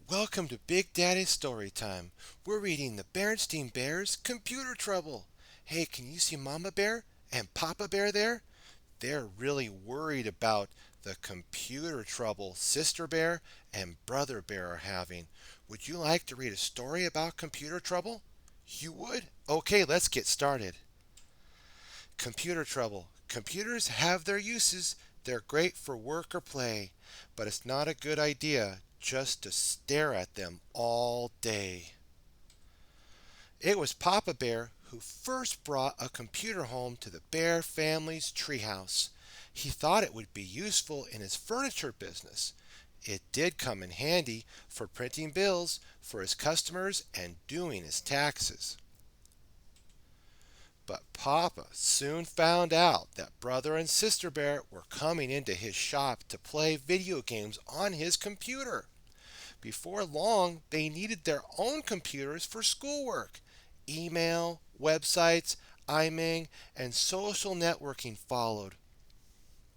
Welcome to Big Daddy's Story Time. We're reading the Berenstain Bears' Computer Trouble. Hey, can you see Mama Bear and Papa Bear there? They're really worried about the computer trouble Sister Bear and Brother Bear are having. Would you like to read a story about computer trouble? You would? Okay, let's get started. Computer trouble. Computers have their uses. They're great for work or play, but it's not a good idea just to stare at them all day. It was Papa Bear who first brought a computer home to the Bear family's treehouse. He thought it would be useful in his furniture business. It did come in handy for printing bills for his customers and doing his taxes. But Papa soon found out that Brother and Sister Bear were coming into his shop to play video games on his computer. Before long, they needed their own computers for schoolwork. Email, websites, IMing, and social networking followed.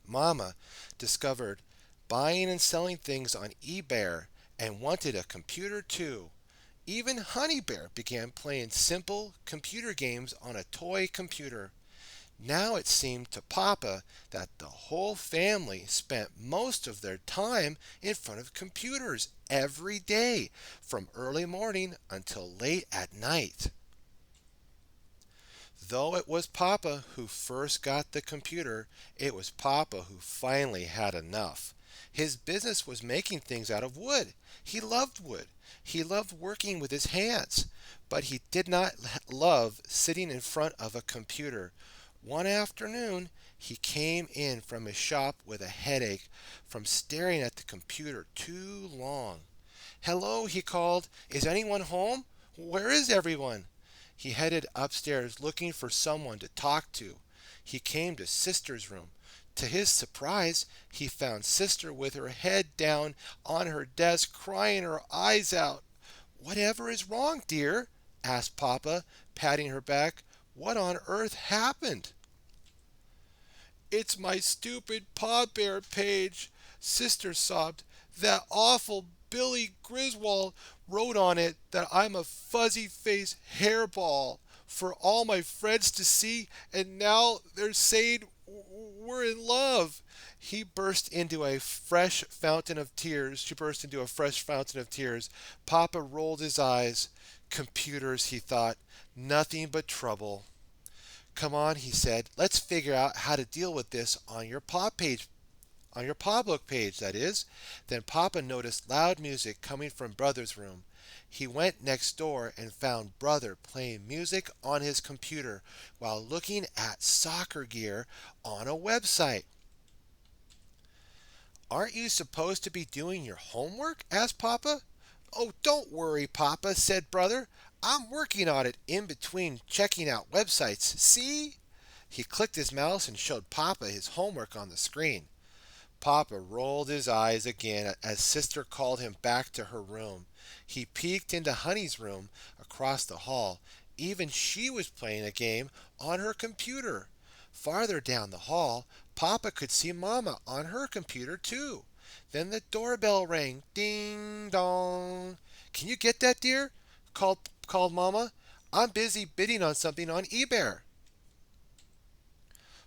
Mama discovered buying and selling things on eBay and wanted a computer too. Even Honey Bear began playing simple computer games on a toy computer. Now it seemed to Papa that the whole family spent most of their time in front of computers every day, from early morning until late at night. Though it was Papa who first got the computer, it was Papa who finally had enough. His business was making things out of wood. He loved wood. He loved working with his hands, but he did not love sitting in front of a computer. One afternoon, he came in from his shop with a headache from staring at the computer too long. "Hello," he called. "Is anyone home? Where is everyone?" He headed upstairs looking for someone to talk to. He came to Sister's room. To his surprise, he found Sister with her head down on her desk, crying her eyes out. "Whatever is wrong, dear?" asked Papa, patting her back. "What on earth happened?" "It's my stupid paw bear page," Sister sobbed. "That awful Billy Griswold wrote on it that I'm a fuzzy-faced hairball for all my friends to see, and now they're saying we're in love." He burst into a fresh fountain of tears. She burst into a fresh fountain of tears. Papa rolled his eyes. Computers, he thought, nothing but trouble. "Come on," he said. "Let's figure out how to deal with this on your paw book page, that is." Then Papa noticed loud music coming from Brother's room. He went next door and found Brother playing music on his computer while looking at soccer gear on a website. "Aren't you supposed to be doing your homework?" asked Papa. "Oh, don't worry, Papa," said Brother. "I'm working on it in between checking out websites. See?" He clicked his mouse and showed Papa his homework on the screen. Papa rolled his eyes again as Sister called him back to her room. He peeked into Honey's room across the hall. Even she was playing a game on her computer. Farther down the hall, Papa could see Mama on her computer too. Then the doorbell rang. Ding dong. "Can you get that, dear?" called Mama. "I'm busy bidding on something on eBay."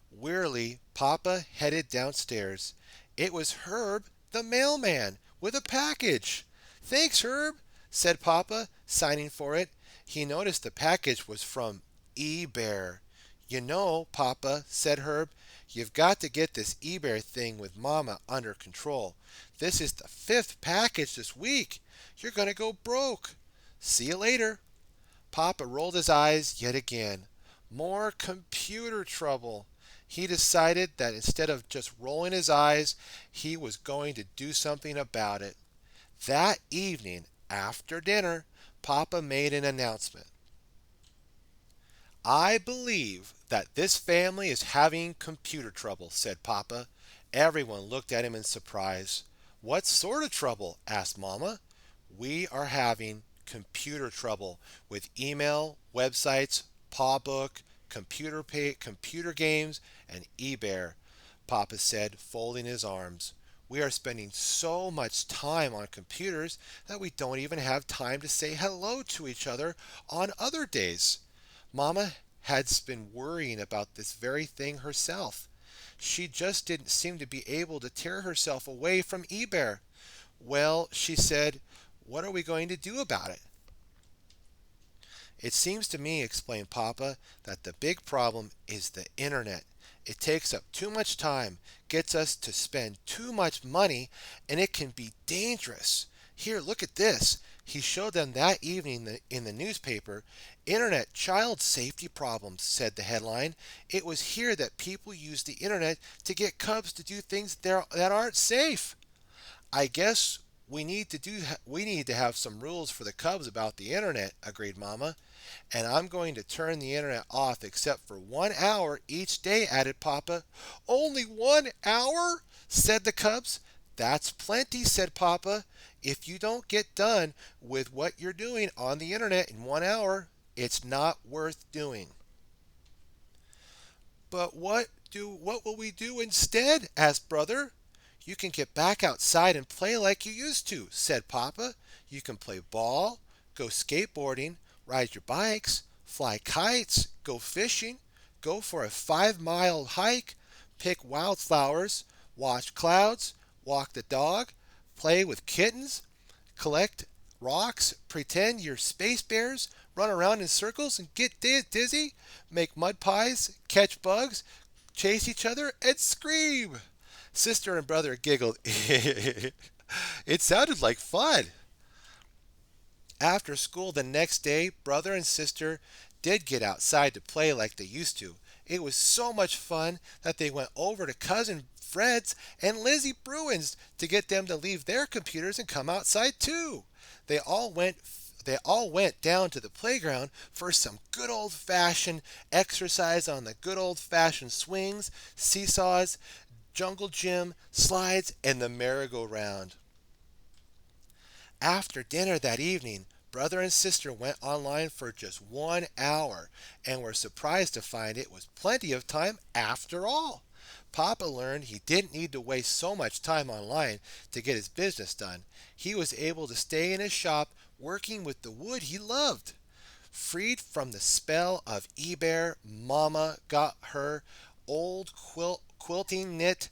Wearily, Papa headed downstairs. It was Herb, the mailman, with a package. "Thanks, Herb," said Papa, signing for it. He noticed the package was from eBay. "You know, Papa," said Herb, "you've got to get this eBay thing with Mama under control. This is the fifth package this week. You're going to go broke. See you later." Papa rolled his eyes yet again. More computer trouble. He decided that instead of just rolling his eyes, he was going to do something about it. That evening, after dinner, Papa made an announcement. "I believe that this family is having computer trouble," said Papa. Everyone looked at him in surprise. "What sort of trouble?" asked Mama. "We are having computer trouble with email, websites, paw book, computer games, and eBay," Papa said, folding his arms. We are spending so much time on computers that we don't even have time to say hello to each other on other days. Mama has been worrying about this very thing herself. She just didn't seem to be able to tear herself away from eBay. Well, she said, what are we going to do about it? It seems to me, explained Papa, that the big problem is the internet. It takes up too much time, gets us to spend too much money, and it can be dangerous. Here, look at this. He showed them that evening in the newspaper. Internet child safety problems, said the headline. It was here that people use the internet to get cubs to do things that aren't safe. I guess we need to have some rules for the cubs about the internet, agreed Mama. And I'm going to turn the internet off except for 1 hour each day, added Papa. Only 1 hour? Said the cubs. That's plenty, said Papa. If you don't get done with what you're doing on the internet in 1 hour, it's not worth doing. But what will we do instead? Asked Brother. You can get back outside and play like you used to, said Papa. You can play ball, go skateboarding, ride your bikes, fly kites, go fishing, go for a 5 mile hike, pick wildflowers, watch clouds, walk the dog, play with kittens, collect rocks, pretend you're space bears, run around in circles and get dizzy, make mud pies, catch bugs, chase each other, and scream. Sister and brother giggled. It sounded like fun. After school the next day, brother and sister did get outside to play like they used to. It was so much fun that they went over to cousin Fred's and Lizzie Bruin's to get them to leave their computers and come outside too. They all went they all went down to the playground for some good old-fashioned exercise on the good old-fashioned swings, seesaws, jungle gym, slides, and the merry-go-round. After dinner that evening, brother and sister went online for just 1 hour and were surprised to find it was plenty of time after all. Papa learned he didn't need to waste so much time online to get his business done. He was able to stay in his shop working with the wood he loved. Freed from the spell of eBay, Mama got her old quilting knit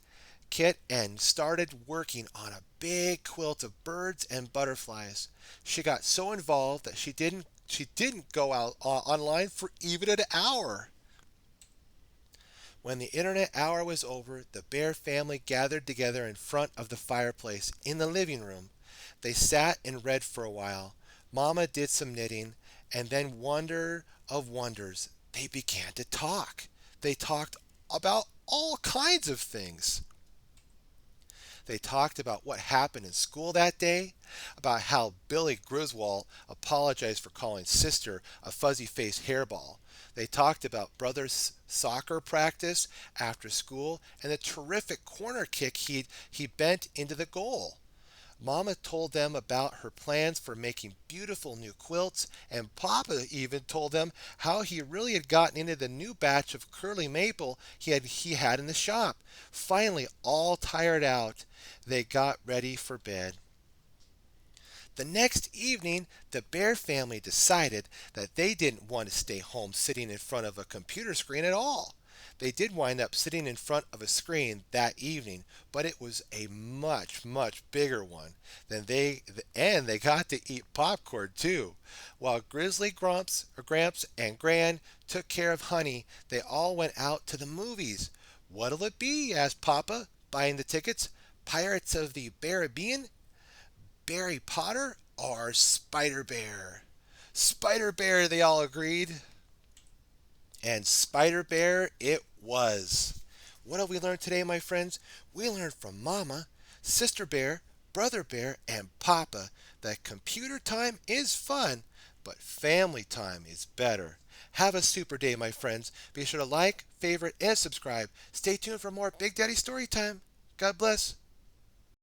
kit and started working on a big quilt of birds and butterflies. She got so involved that she didn't go out online for even an hour. When the internet hour was over, the Bear family gathered together in front of the fireplace in the living room. They sat and read for a while. Mama did some knitting, and then, wonder of wonders, they began to talk. They talked about all kinds of things. They talked about what happened in school that day, about how Billy Griswold apologized for calling sister a fuzzy-faced hairball. They talked about brother's soccer practice after school and the terrific corner kick he bent into the goal. Mama told them about her plans for making beautiful new quilts, and Papa even told them how he really had gotten into the new batch of curly maple he had in the shop. Finally, all tired out, they got ready for bed. The next evening, the Bear family decided that they didn't want to stay home sitting in front of a computer screen at all. They did wind up sitting in front of a screen that evening, but it was a much, much bigger one and they got to eat popcorn too. While Grizzly Gramps and Gran took care of Honey, they all went out to the movies. What'll it be? Asked Papa, buying the tickets. Pirates of the Caribbean, Harry Potter, or Spider Bear? Spider Bear, they all agreed. And Spider Bear it was. What have we learned today, my friends? We learned from Mama, Sister Bear, Brother Bear, and Papa that computer time is fun, but family time is better. Have a super day, my friends. Be sure to like, favorite, and subscribe. Stay tuned for more Big Daddy Story Time. God bless.